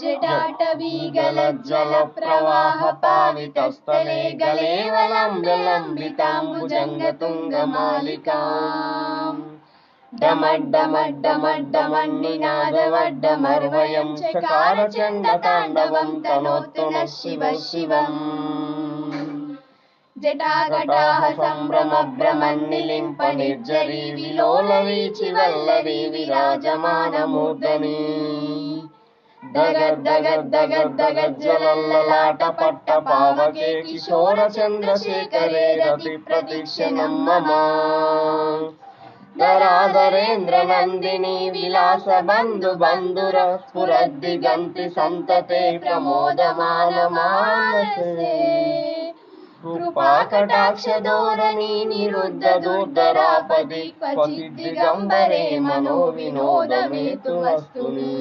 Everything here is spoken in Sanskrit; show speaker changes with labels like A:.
A: जटाटवीगलज्जल प्रवाह पावितस्थले गलेवलम्बिताम्बुजङ्गतुङ्गमालिकाम् डमड्डमड्डमड्डमन्निनादवड्डमर्वयं चकार चण्डताण्डवं तनोतु नः शिवः शिवम् जटाघटाः सम्भ्रमभ्रमन्निलिम्प निर्झरी विलोलवीचि वल्लवी विराजमानमूर्धनि दगद्दगद्दगद्दगज्ज्वलल्ललाट पट्टपावके किशोर चन्द्रशेखरे रतिप्रतीक्षणं मम धराधरेन्द्र नन्दिनी विलास बन्धु बन्धुर स्फुरद्दिगन्ति सन्तते प्रमोदमानमानसे कृपाकटाक्ष धोरणी निरुद्ध दुर्धरापदि क्वचिद्दिगम्बरे मनो विनोदमेतु वस्तुनि।